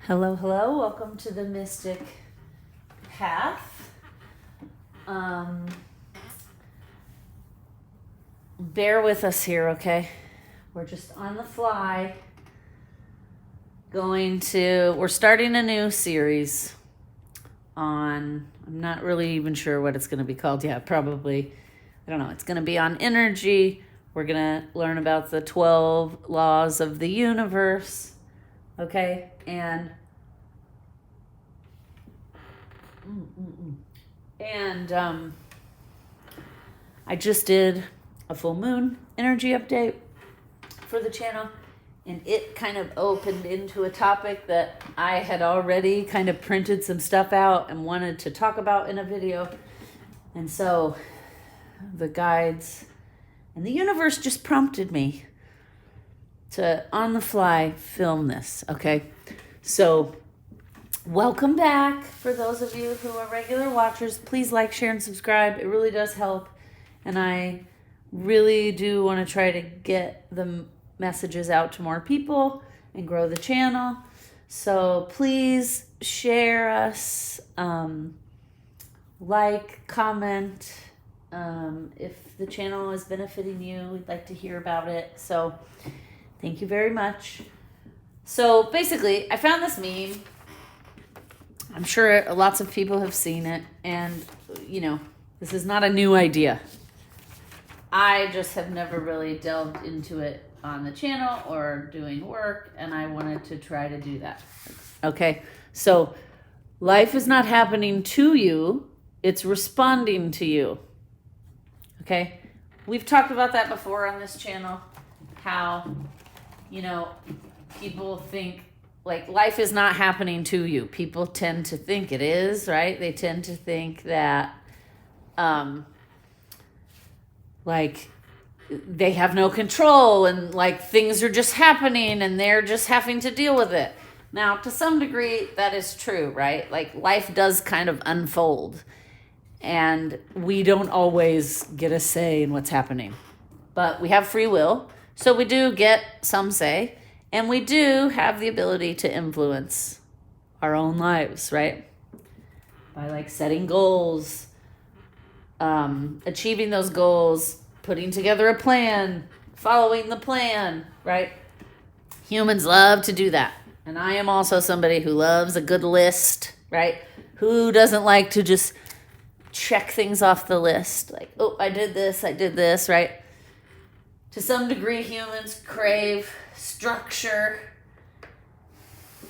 Hello, hello. Welcome to the Mystic Path. Bear with us here, okay? We're just on the fly. We're starting a new series on, I'm not really even sure what it's going to be called yet. Probably, I don't know. It's going to be on energy. We're going to learn about the 12 laws of the universe, okay? And I just did a full moon energy update for the channel, and it kind of opened into a topic that I had already kind of printed some stuff out and wanted to talk about in a video. And so the guides and the universe just prompted me to on the fly film this, okay? So welcome back. For those of you who are regular watchers, please like, share, and subscribe. It really does help. And I really do want to try to get the messages out to more people and grow the channel. So please share us, like, comment. If the channel is benefiting you, we'd like to hear about it. So thank you very much. So basically, I found this meme. I'm sure lots of people have seen it, and, this is not a new idea. I just have never really delved into it on the channel or doing work, and I wanted to try to do that. Okay, so life is not happening to you, it's responding to you. Okay, we've talked about that before on this channel, how, people think, like, life is not happening to you. People tend to think it is, right? They tend to think that, they have no control and, things are just happening and they're just having to deal with it. Now, to some degree, that is true, right? Life does kind of unfold, and we don't always get a say in what's happening. But we have free will, so we do get some say. And we do have the ability to influence our own lives, right? By setting goals, achieving those goals, putting together a plan, following the plan, right? Humans love to do that. And I am also somebody who loves a good list, right? Who doesn't like to just check things off the list? I did this, right? To some degree, humans crave structure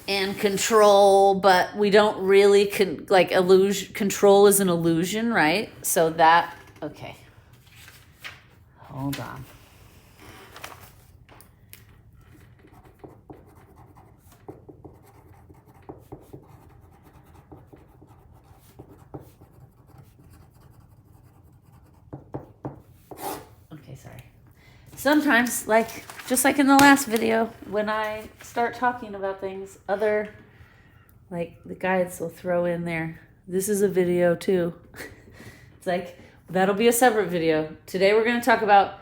and control, but we don't really control is an illusion, right? So okay. Hold on. Okay, sorry. Sometimes, just like in the last video, when I start talking about things, the guides will throw in there, this is a video too. It's that'll be a separate video. Today we're going to talk about,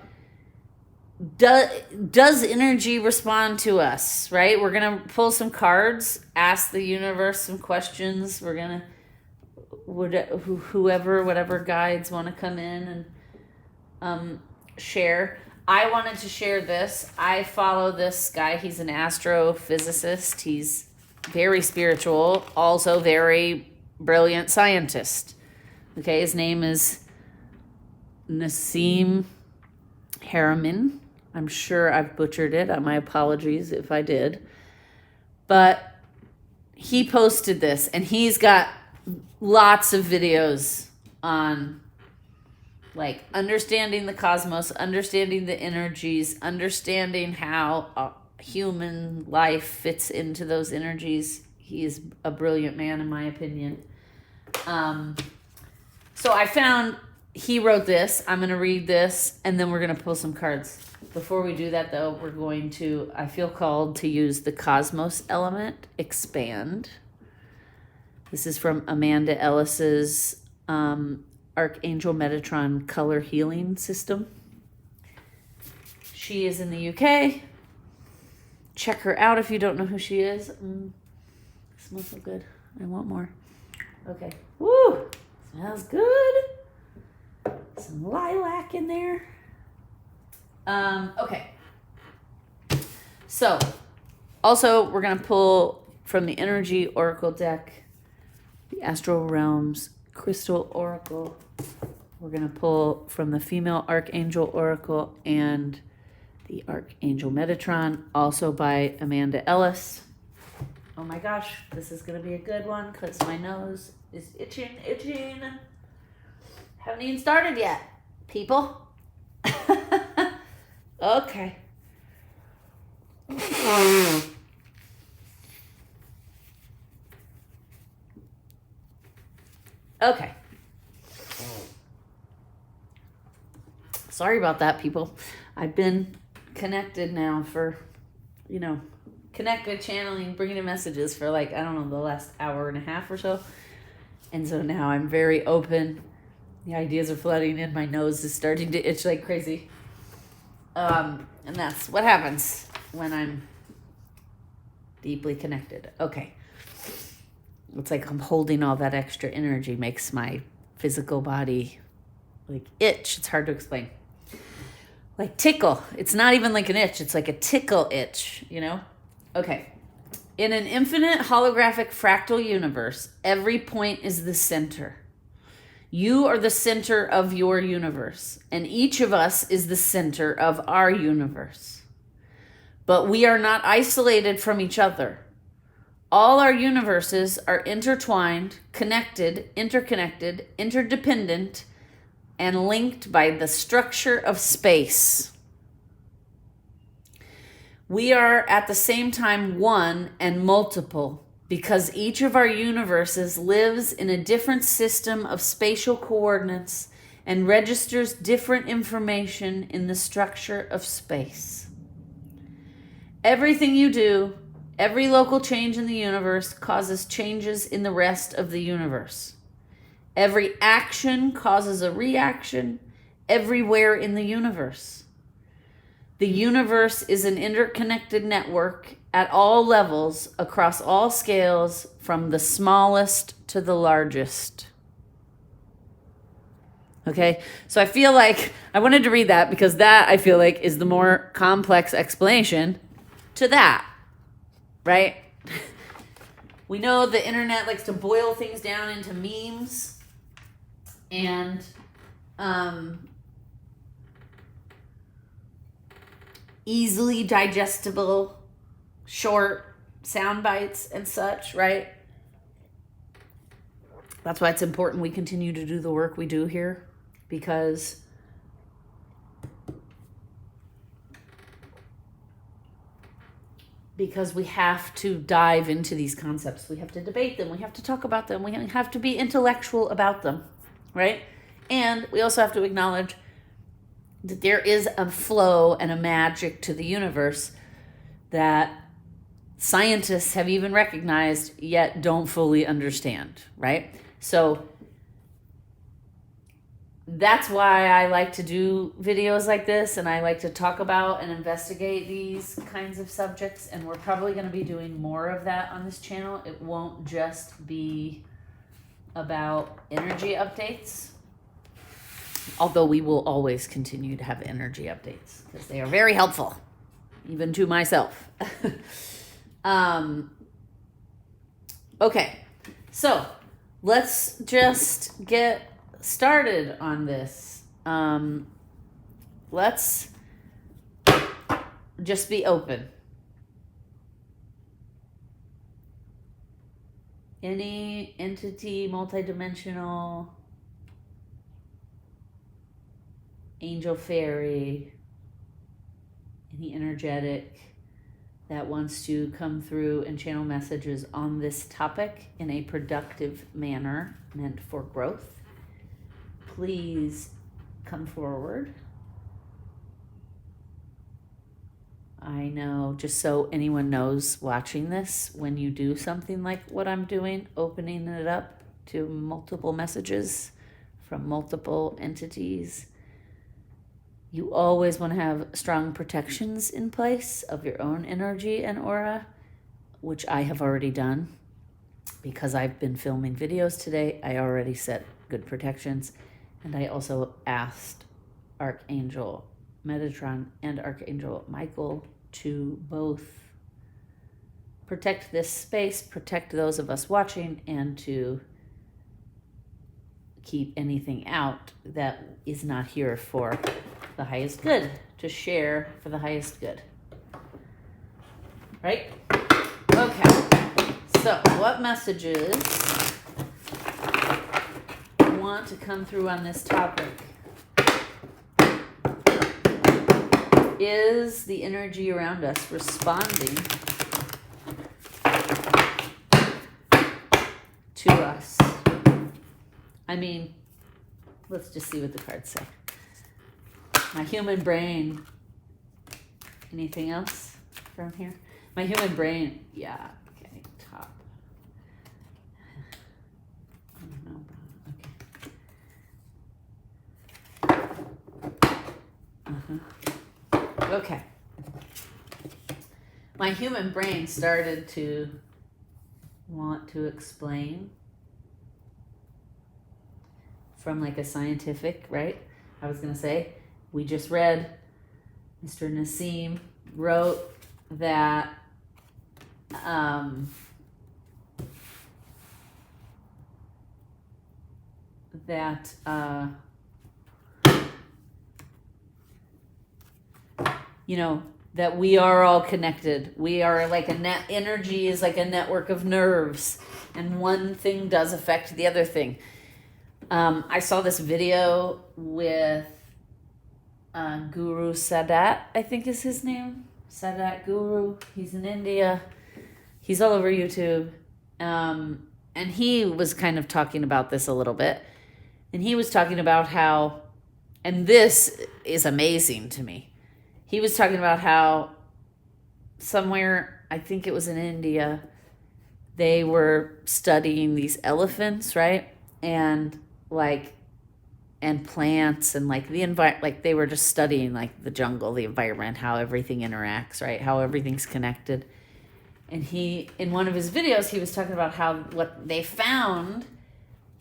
does energy respond to us, right? We're going to pull some cards, ask the universe some questions. We're going to, whatever guides want to come in and share. I wanted to share this. I follow this guy. He's an astrophysicist. He's very spiritual, also very brilliant scientist. Okay, his name is Nassim Haramein. I'm sure I've butchered it. My apologies if I did. But he posted this, and he's got lots of videos on understanding the cosmos, understanding the energies, understanding how human life fits into those energies. He is a brilliant man, in my opinion. So I found he wrote this. I'm going to read this, and then we're going to pull some cards. Before we do that, though, I feel called to use the cosmos element, expand. This is from Amanda Ellis's Archangel Metatron color healing system. She is in the UK. Check her out if you don't know who she is. Smells so good. I want more. Okay. Woo! Smells good. Some lilac in there. Okay. So, also, we're going to pull from the Energy Oracle deck, the Astral Realms Crystal Oracle. We're going to pull from the Female Archangel Oracle and the Archangel Metatron, also by Amanda Ellis. Oh my gosh, this is going to be a good one because my nose is itching. Haven't even started yet, people. Okay. Okay. Sorry about that, people. I've been connected now for, connected channeling, bringing in messages for like, I don't know, the last hour and a half or so. And so now I'm very open. The ideas are flooding in. My nose is starting to itch like crazy. And that's what happens when I'm deeply connected. Okay. It's like I'm holding all that extra energy, makes my physical body like itch. It's hard to explain. Like tickle. It's not even like an itch. It's like a tickle itch, Okay. In an infinite holographic fractal universe, every point is the center. You are the center of your universe, and each of us is the center of our universe. But we are not isolated from each other. All our universes are intertwined, connected, interconnected, interdependent, and linked by the structure of space. We are at the same time one and multiple because each of our universes lives in a different system of spatial coordinates and registers different information in the structure of space. Everything you do, every local change in the universe causes changes in the rest of the universe. Every action causes a reaction everywhere in the universe. The universe is an interconnected network at all levels, across all scales, from the smallest to the largest. Okay, so I feel like I wanted to read that because that, I feel like, is the more complex explanation to that, right? We know the internet likes to boil things down into memes and easily digestible short sound bites and such, right? That's why it's important we continue to do the work we do here, because we have to dive into these concepts. We have to debate them. We have to talk about them. We have to be intellectual about them, right? And we also have to acknowledge that there is a flow and a magic to the universe that scientists have even recognized yet don't fully understand, right? So that's why I like to do videos like this, and I like to talk about and investigate these kinds of subjects, and we're probably going to be doing more of that on this channel. It won't just be about energy updates, although we will always continue to have energy updates because they are very helpful, even to myself. Okay, so let's just get started on this. Let's just be open. Any entity, multidimensional, angel, fairy, any energetic that wants to come through and channel messages on this topic in a productive manner meant for growth, please come forward. I know, just so anyone knows watching this, when you do something like what I'm doing, opening it up to multiple messages from multiple entities, you always want to have strong protections in place of your own energy and aura, which I have already done. because I've been filming videos today, I already set good protections. And I also asked Archangel Metatron and Archangel Michael to both protect this space, protect those of us watching, and to keep anything out that is not here for the highest good, to share for the highest good. Right? Okay. So, what messages want to come through on this topic? Is the energy around us responding to us? I mean, let's just see what the cards say. My human brain. Anything else from here? My human brain. Yeah. Okay. Top. I don't know. Okay. Okay. My human brain started to want to explain from like a scientific, right? I was going to say, we just read, Mr. Nassim wrote that you know, that we are all connected. We are like a net, energy is like a network of nerves, and one thing does affect the other thing. I saw this video with Guru Sadat, I think is his name. Sadat Guru. He's in India. He's all over YouTube. And he was kind of talking about this a little bit. And he was talking about how, and this is amazing to me. He was talking about how somewhere, I think it was in India, they were studying these elephants, right? And plants and like the environment, like they were just studying like the jungle, the environment, how everything interacts, right? How everything's connected. And he, in one of his videos, he was talking about how what they found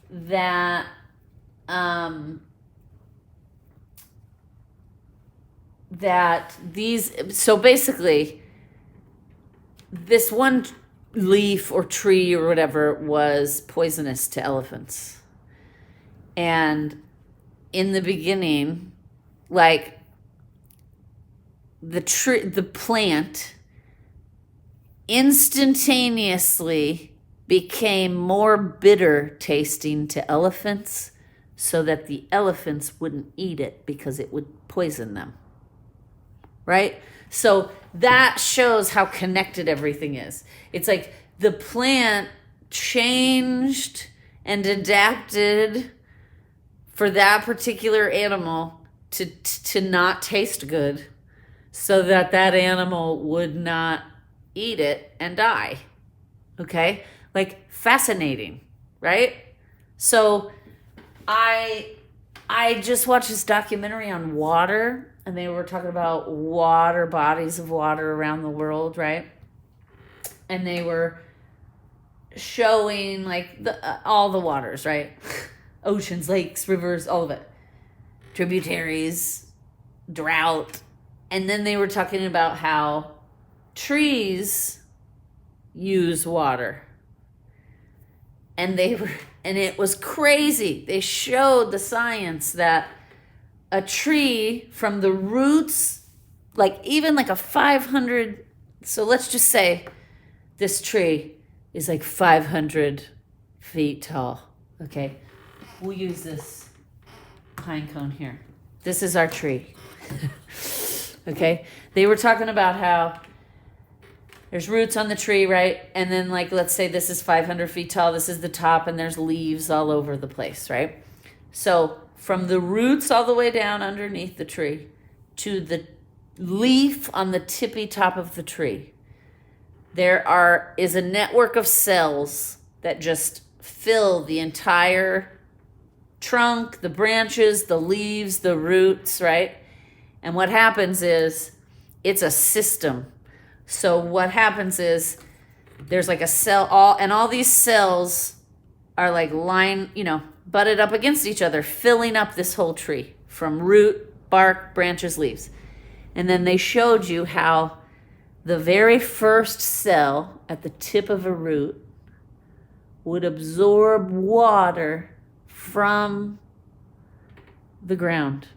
that so basically this one leaf or tree or whatever was poisonous to elephants. And in the beginning, like the plant instantaneously became more bitter tasting to elephants so that the elephants wouldn't eat it because it would poison them. Right? So that shows how connected everything is. It's like the plant changed and adapted for that particular animal to not taste good so that that animal would not eat it and die. Okay? Like fascinating, right? So I just watched this documentary on water, and they were talking about water, bodies of water around the world, right? And they were showing like all the waters, right? Oceans, lakes, rivers, all of it. Tributaries, drought. And then they were talking about how trees use water. And it was crazy. They showed the science that a tree from the roots, like even like a 500, so let's just say this tree is like 500 feet tall, okay? We'll use this pine cone here. This is our tree, okay? They were talking about how there's roots on the tree, right? And then like, let's say this is 500 feet tall, this is the top, and there's leaves all over the place, right? So from the roots all the way down underneath the tree to the leaf on the tippy top of the tree, there is a network of cells that just fill the entire trunk, the branches, the leaves, the roots, right? And what happens is it's a system. So what happens is there's like a cell, all these cells are like butted up against each other, filling up this whole tree from root, bark, branches, leaves. And then they showed you how the very first cell at the tip of a root would absorb water from the ground.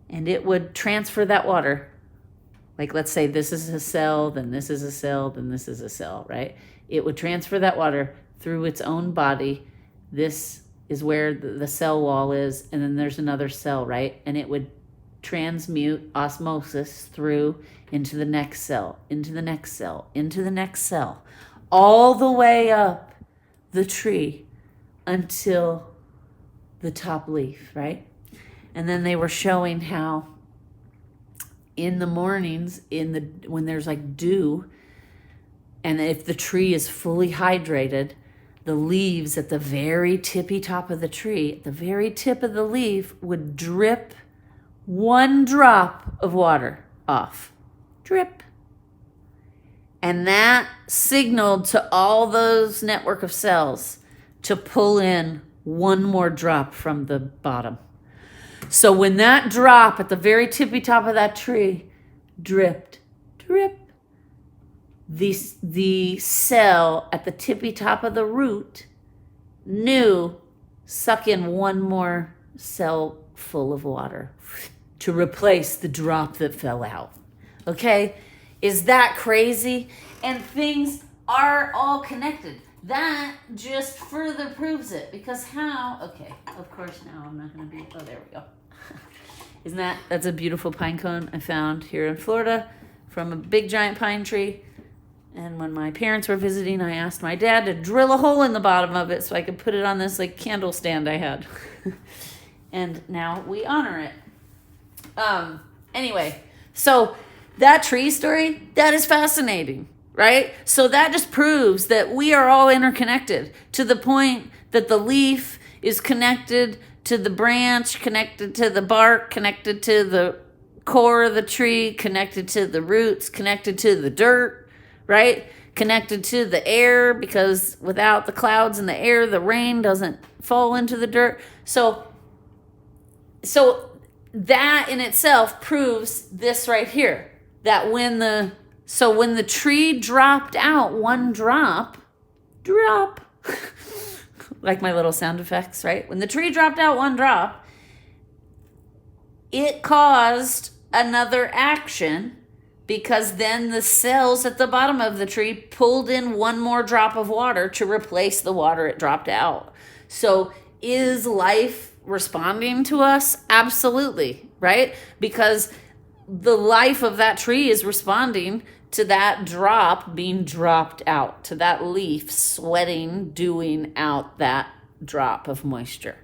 And it would transfer that water. Like, let's say this is a cell, then this is a cell, then this is a cell, right? It would transfer that water through its own body. This is where the cell wall is, and then there's another cell, right? And it would transmute osmosis through into the next cell, into the next cell, into the next cell, all the way up the tree until the top leaf, right? And then they were showing how in the mornings, when there's like dew, and if the tree is fully hydrated, the leaves at the very tippy top of the tree, at the very tip of the leaf, would drip one drop of water off. Drip. And that signaled to all those network of cells to pull in one more drop from the bottom. So when that drop at the very tippy top of that tree dripped, drip, the cell at the tippy top of the root knew, suck in one more cell full of water to replace the drop that fell out. Okay? Is that crazy? And things are all connected. That just further proves it. Because how? Okay, of course now I'm not going to be... Oh, there we go. That's a beautiful pine cone I found here in Florida from a big giant pine tree. And when my parents were visiting, I asked my dad to drill a hole in the bottom of it so I could put it on this like candle stand I had. And now we honor it. Anyway, so that tree story, that is fascinating, right? So that just proves that we are all interconnected to the point that the leaf is connected to the branch, connected to the bark, connected to the core of the tree, connected to the roots, connected to the dirt, right? Connected to the air, because without the clouds and the air, the rain doesn't fall into the dirt. So that in itself proves this right here, that when the tree dropped out one drop, like my little sound effects, right? When the tree dropped out one drop, it caused another action, because then the cells at the bottom of the tree pulled in one more drop of water to replace the water it dropped out. So is life responding to us? Absolutely, right? Because the life of that tree is responding to that drop being dropped out, to that leaf sweating, dewing out that drop of moisture.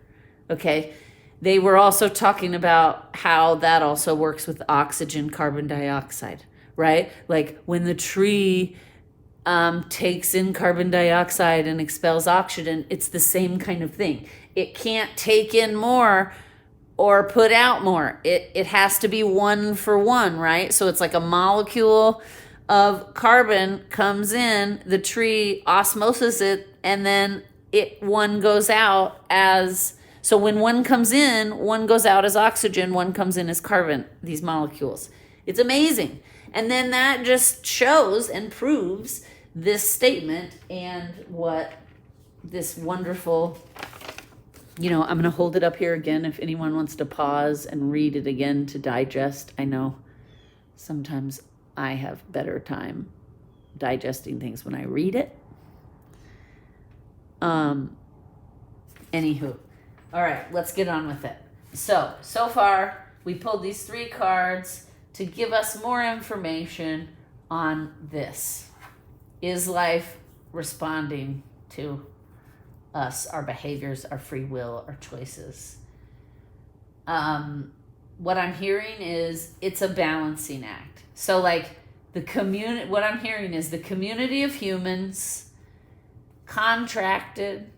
Okay? They were also talking about how that also works with oxygen, carbon dioxide, right? Like when the tree takes in carbon dioxide and expels oxygen, it's the same kind of thing. It can't take in more or put out more. It has to be one for one, right? So it's like a molecule of carbon comes in, the tree osmoses it, and then one goes out as... So when one comes in, one goes out as oxygen, one comes in as carbon, these molecules. It's amazing. And then that just shows and proves this statement and what this wonderful, I'm going to hold it up here again if anyone wants to pause and read it again to digest. I know sometimes I have better time digesting things when I read it. Anywho. All right, let's get on with it. So far, we pulled these 3 cards to give us more information on this. Is life responding to us, our behaviors, our free will, our choices? What I'm hearing is it's a balancing act. So like what I'm hearing is the community of humans contracted,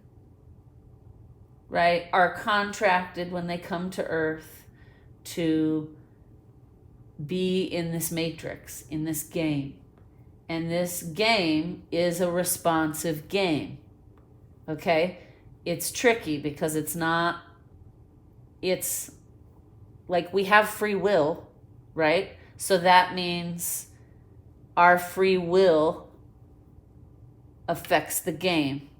right, are contracted when they come to Earth to be in this matrix, in this game. And this game is a responsive game. Okay? It's tricky because it's like we have free will, right? So that means our free will affects the game.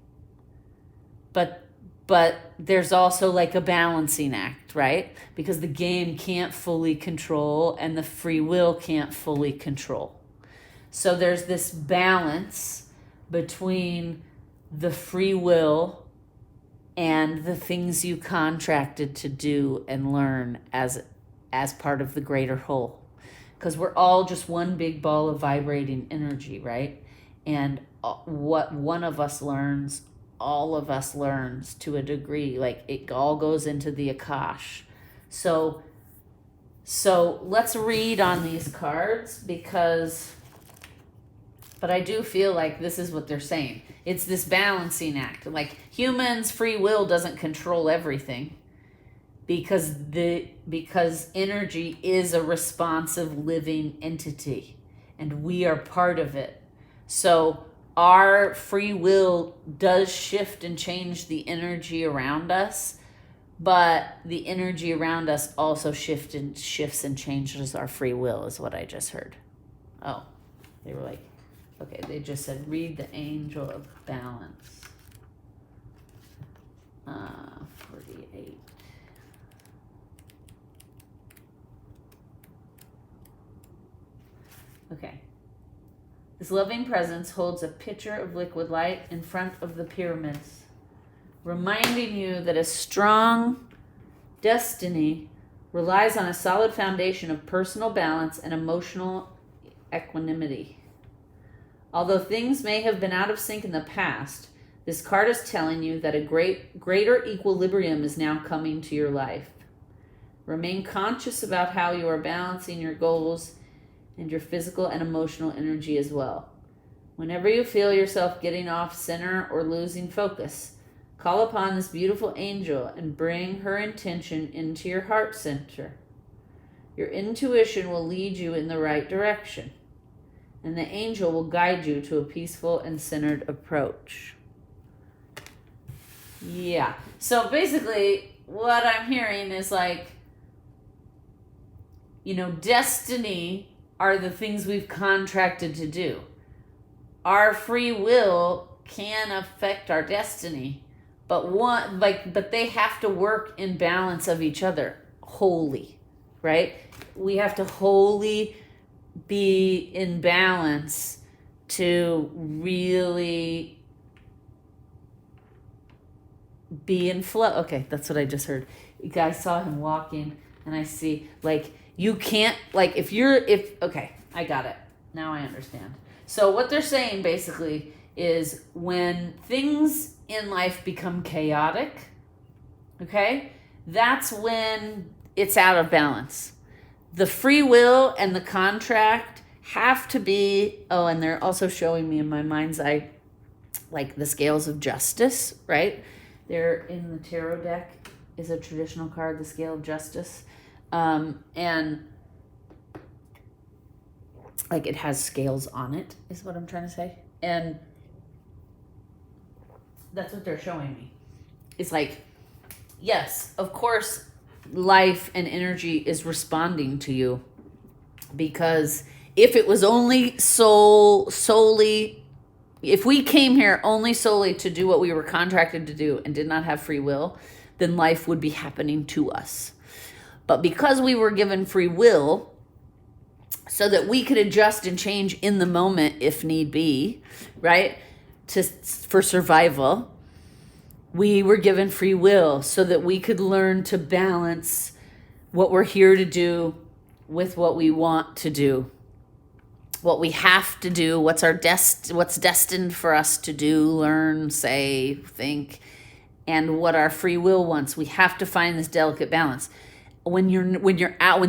But there's also like a balancing act, right? Because the game can't fully control and the free will can't fully control. So there's this balance between the free will and the things you contracted to do and learn as part of the greater whole. Because we're all just one big ball of vibrating energy, right? And what one of us learns, all of us learns to a degree. Like it all goes into the Akash. So let's read on these cards but I do feel like this is what they're saying. It's this balancing act. Like humans' free will doesn't control everything because energy is a responsive living entity and we are part of it. So our free will does shift and change the energy around us, but the energy around us also shifts and changes our free will, is what I just heard. Oh, they were like, okay, they just said, read the angel of balance. 48. Okay. This loving presence holds a pitcher of liquid light in front of the pyramids, reminding you that a strong destiny relies on a solid foundation of personal balance and emotional equanimity. Although things may have been out of sync in the past, this card is telling you that a greater equilibrium is now coming to your life. Remain conscious about how you are balancing your goals and your physical and emotional energy as well. Whenever you feel yourself getting off center or losing focus, call upon this beautiful angel and bring her intention into your heart center. Your intuition will lead you in the right direction, and the angel will guide you to a peaceful and centered approach. Yeah. So basically, what I'm hearing is like, destiny are the things we've contracted to do. Our free will can affect our destiny, but they have to work in balance of each other wholly, right? We have to wholly be in balance to really be in flow. Okay, that's what I just heard. You guys saw him walking, and I see, like, you can't, like, okay, I got it. Now I understand. So what they're saying basically is when things in life become chaotic, okay, that's when it's out of balance. The free will and the contract have to be, and they're also showing me in my mind's eye, like the scales of justice, right? They're in the tarot deck is a traditional card, the scale of justice. And like it has scales on it, is what I'm trying to say. And that's what they're showing me. It's like, yes, of course, life and energy is responding to you, because if it was only solely, if we came here only solely to do what we were contracted to do and did not have free will, then life would be happening to us. But because we were given free will so that we could adjust and change in the moment if need be, right? For survival, we were given free will so that we could learn to balance what we're here to do with what we want to do, what we have to do, what's destined for us to do, learn, say, think, and what our free will wants. We have to find this delicate balance. When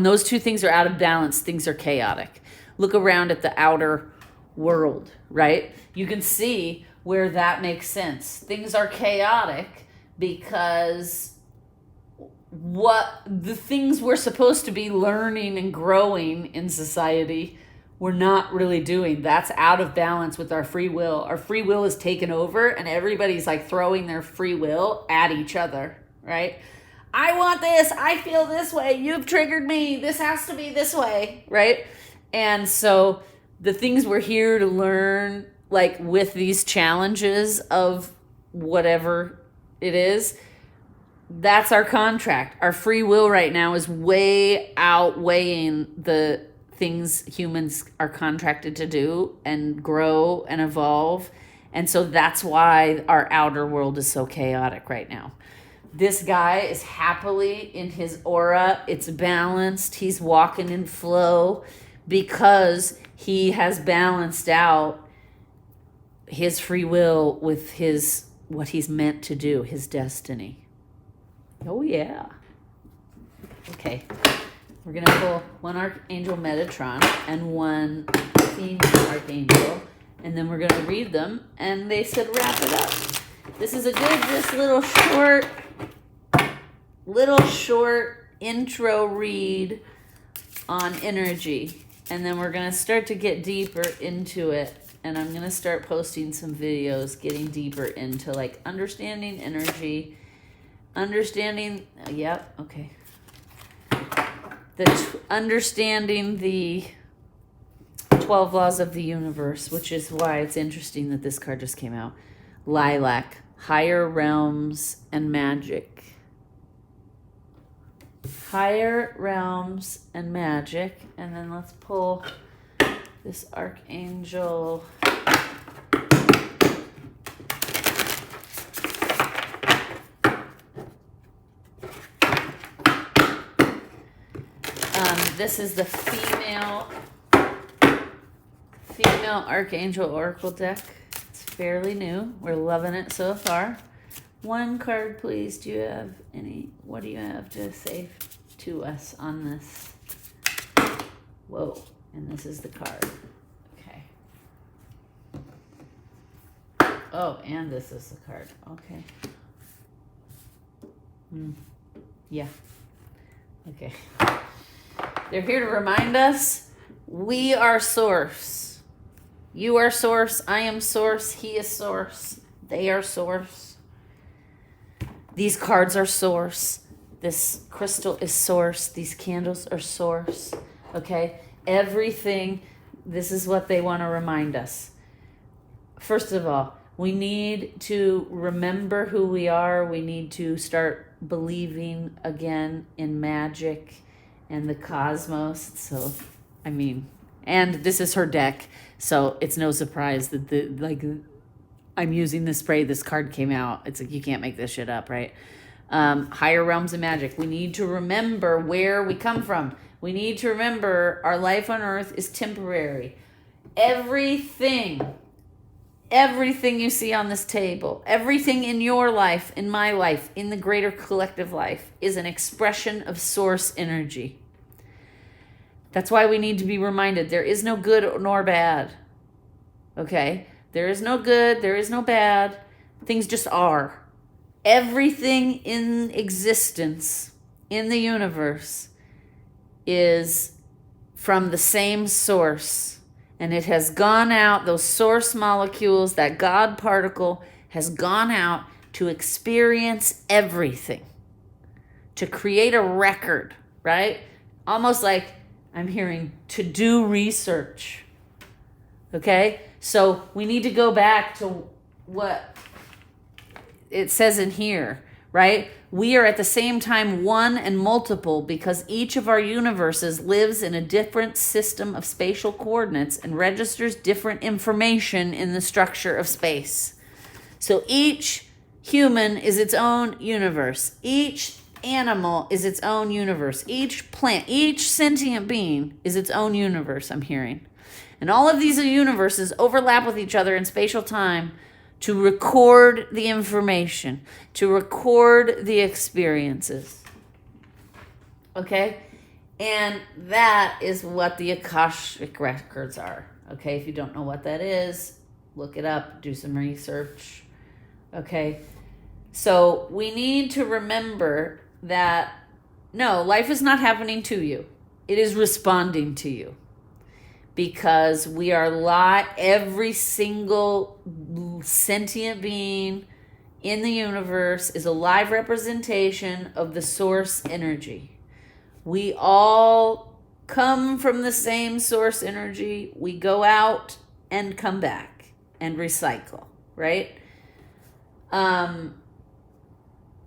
those two things are out of balance, things are chaotic. Look around at the outer world, right? You can see where that makes sense. Things are chaotic because what the things we're supposed to be learning and growing in society, we're not really doing. That's out of balance with our free will. Our free will is taken over, and everybody's like throwing their free will at each other, right? I want this. I feel this way. You've triggered me. This has to be this way, right? And so the things we're here to learn, like with these challenges of whatever it is, that's our contract. Our free will right now is way outweighing the things humans are contracted to do and grow and evolve. And so that's why our outer world is so chaotic right now. This guy is happily in his aura. It's balanced. He's walking in flow because he has balanced out his free will with his what he's meant to do, his destiny. Oh, yeah. Okay. We're going to pull one Archangel Metatron and one female Archangel, and then we're going to read them, and they said wrap it up. This is a good, just little short intro read on energy, and then we're going to start to get deeper into it, and I'm going to start posting some videos getting deeper into like understanding energy, understanding understanding the 12 laws of the universe, which is why it's interesting that this card just came out. Lilac, higher realms and magic. Higher realms and magic. And then let's pull this Archangel. This is the female Archangel Oracle deck. It's fairly new. We're loving it so far. One card, please. Do you have any? What do you have to say to us on this? Whoa. And this is the card. Okay. Oh, and this is the card. Okay. Yeah. Okay. They're here to remind us we are source. You are source. I am source. He is source. They are source. These cards are source. This crystal is source. These candles are source. Okay? Everything, this is what they want to remind us. First of all, we need to remember who we are. We need to start believing again in magic and the cosmos. So, I mean, and this is her deck, so it's no surprise that I'm using this spray. This card came out. It's like you can't make this shit up, right? Higher realms of magic. We need to remember where we come from. We need to remember our life on earth is temporary. Everything you see on this table, everything in your life, in my life, in the greater collective life, is an expression of source energy. That's why we need to be reminded there is no good nor bad. Okay? There is no good, there is no bad. Things just are. Everything in existence in the universe is from the same source. And it has gone out, those source molecules, that God particle has gone out to experience everything, to create a record, right? Almost like I'm hearing to do research. Okay? So we need to go back to what it says in here, right? We are at the same time one and multiple because each of our universes lives in a different system of spatial coordinates and registers different information in the structure of space. So each human is its own universe. Each animal is its own universe. Each plant, each sentient being is its own universe, I'm hearing. And all of these universes overlap with each other in spatial time to record the information, to record the experiences. Okay? And that is what the Akashic records are. Okay? If you don't know what that is, look it up, do some research. Okay? So we need to remember that, no, life is not happening to you. It is responding to you. because we are every single sentient being in the universe is a live representation of the source energy. We all come from the same source energy. We go out and come back and recycle, right?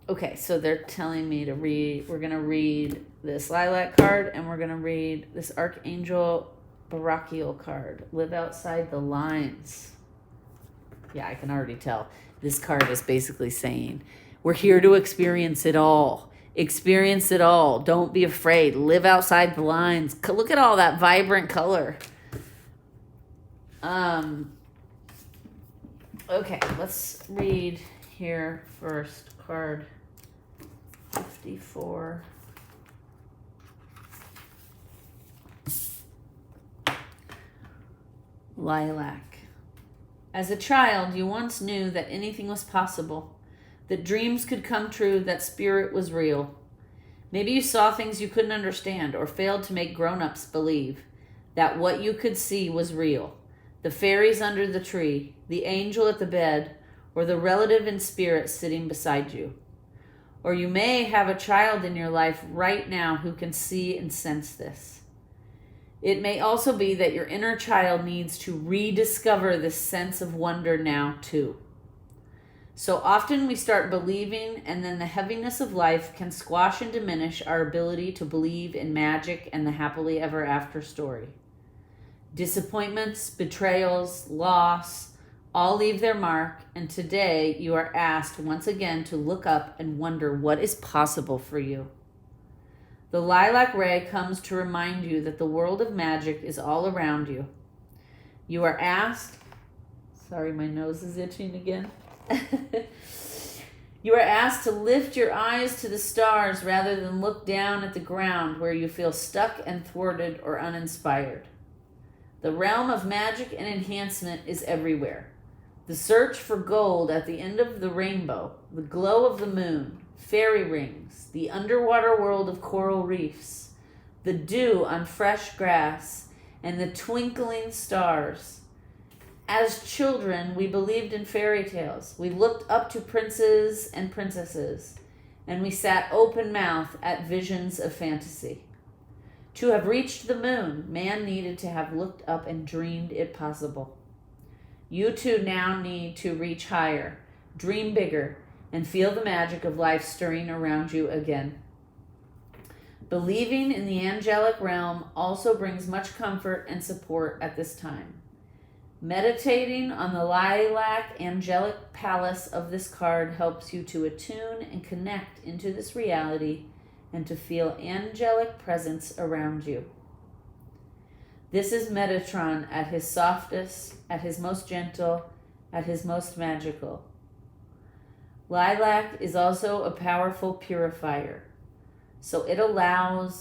Okay, so they're telling me to read, we're going to read this lilac card, and we're going to read this Archangel Barachial card, live outside the lines. Yeah, I can already tell. This card is basically saying, we're here to experience it all. Experience it all. Don't be afraid. Live outside the lines. Look at all that vibrant color. Okay, let's read here first. Card 54. Lilac. As a child, you once knew that anything was possible, that dreams could come true, that spirit was real. Maybe you saw things you couldn't understand or failed to make grown-ups believe that what you could see was real. The fairies under the tree, the angel at the bed, or the relative in spirit sitting beside you. Or you may have a child in your life right now who can see and sense this. It may also be that your inner child needs to rediscover this sense of wonder now too. So often we start believing, and then the heaviness of life can squash and diminish our ability to believe in magic and the happily ever after story. Disappointments, betrayals, loss, all leave their mark, and today you are asked once again to look up and wonder what is possible for you. The lilac ray comes to remind you that the world of magic is all around you. You are asked, sorry, my nose is itching again. You are asked to lift your eyes to the stars rather than look down at the ground where you feel stuck and thwarted or uninspired. The realm of magic and enhancement is everywhere. The search for gold at the end of the rainbow, the glow of the moon, fairy rings, the underwater world of coral reefs, the dew on fresh grass, and the twinkling stars. As children, we believed in fairy tales. We looked up to princes and princesses, and we sat open-mouthed at visions of fantasy. To have reached the moon, man needed to have looked up and dreamed it possible. You too now need to reach higher, dream bigger, and feel the magic of life stirring around you again. Believing in the angelic realm also brings much comfort and support at this time. Meditating on the lilac angelic palace of this card helps you to attune and connect into this reality and to feel angelic presence around you. This is Metatron at his softest, at his most gentle, at his most magical. Lilac is also a powerful purifier, so allow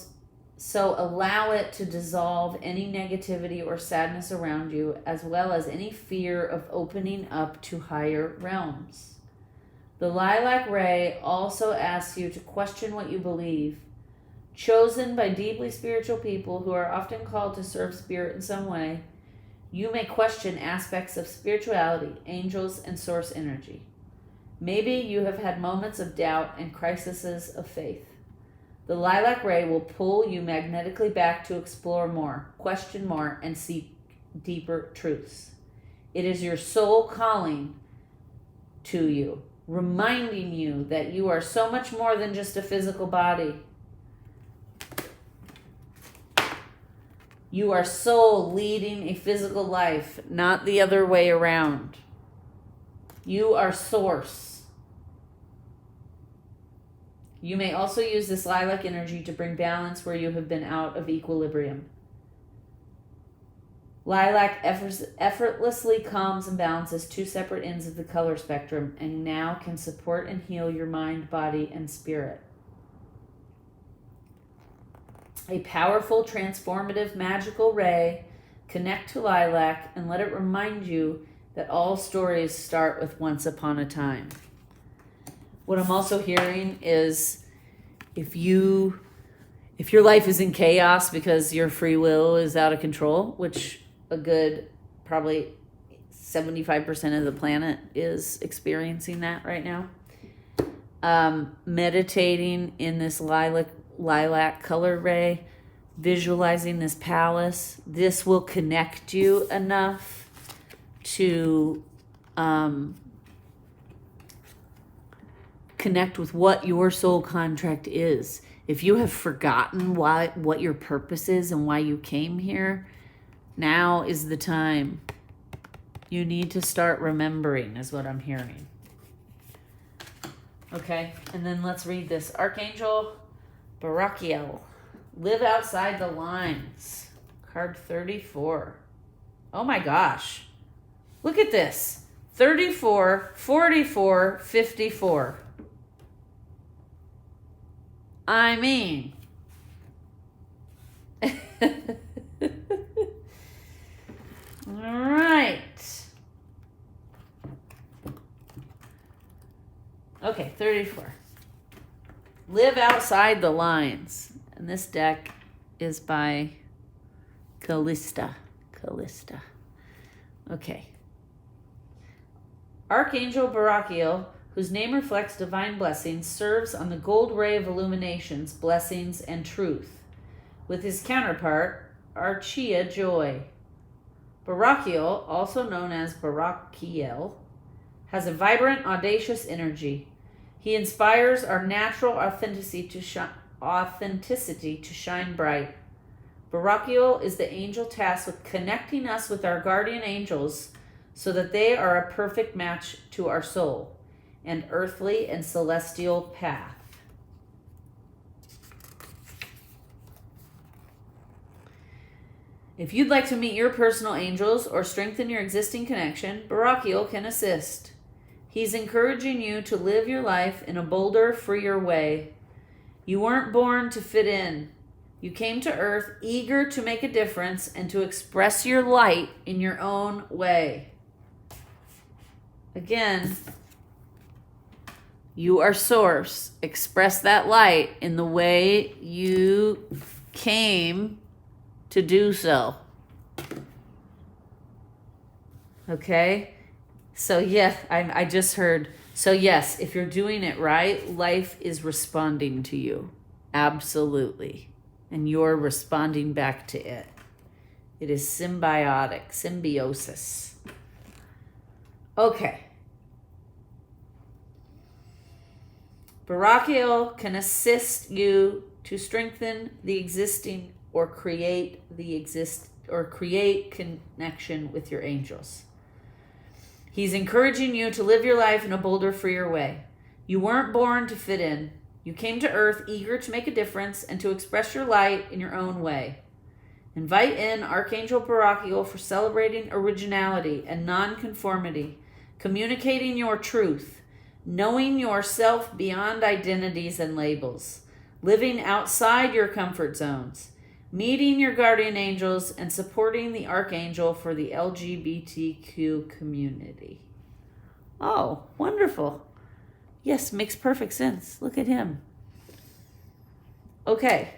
it to dissolve any negativity or sadness around you, as well as any fear of opening up to higher realms. The lilac ray also asks you to question what you believe. Chosen by deeply spiritual people who are often called to serve spirit in some way, you may question aspects of spirituality, angels, and source energy. Maybe you have had moments of doubt and crises of faith. The lilac ray will pull you magnetically back to explore more, question more, and seek deeper truths. It is your soul calling to you, reminding you that you are so much more than just a physical body. You are soul leading a physical life, not the other way around. You are source. You may also use this lilac energy to bring balance where you have been out of equilibrium. Lilac effortlessly calms and balances two separate ends of the color spectrum and now can support and heal your mind, body, and spirit. A powerful, transformative, magical ray, connect to lilac and let it remind you that all stories start with once upon a time. What I'm also hearing is if your life is in chaos because your free will is out of control, which a good, probably 75% of the planet is experiencing that right now. Meditating in this lilac color ray, visualizing this palace. This will connect you enough to connect with what your soul contract is. If you have forgotten what your purpose is and why you came here, now is the time. You need to start remembering, is what I'm hearing. Okay, and then let's read this. Archangel Barachiel, live outside the lines. Card 34. Oh my gosh. Look at this. 34, 44, 54. I mean. All right. Okay, 34. Live outside the lines. And this deck is by Callista. Okay. Archangel Barachiel, whose name reflects divine blessings, serves on the gold ray of illuminations, blessings, and truth, with his counterpart, Archia Joy. Barachiel, also known as Barachiel, has a vibrant, audacious energy. He inspires our natural authenticity to shine bright. Barachiel is the angel tasked with connecting us with our guardian angels so that they are a perfect match to our soul and earthly and celestial path. If you'd like to meet your personal angels or strengthen your existing connection, Barachiel can assist. He's encouraging you to live your life in a bolder, freer way. You weren't born to fit in. You came to Earth eager to make a difference and to express your light in your own way. Again, you are source. Express that light in the way you came to do so. Okay? So yeah, I just heard. So yes, if you're doing it right, life is responding to you. Absolutely. And you're responding back to it. It is symbiotic, symbiosis. Okay. Barachiel can assist you to strengthen the existing or create connection with your angels. He's encouraging you to live your life in a bolder, freer way. You weren't born to fit in. You came to Earth eager to make a difference and to express your light in your own way. Invite in Archangel Barachiel for celebrating originality and nonconformity, communicating your truth, knowing yourself beyond identities and labels, living outside your comfort zones, meeting your guardian angels, and supporting the Archangel for the LGBTQ community. Oh, wonderful. Yes, makes perfect sense. Look at him. Okay.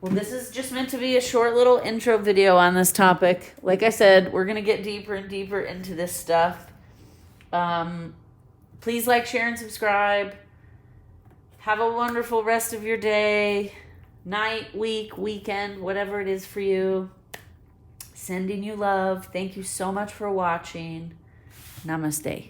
Well, this is just meant to be a short little intro video on this topic. Like I said, we're going to get deeper and deeper into this stuff. Please like, share, and subscribe. Have a wonderful rest of your day, night, week, weekend, whatever it is for you. Sending you love. Thank you so much for watching. Namaste.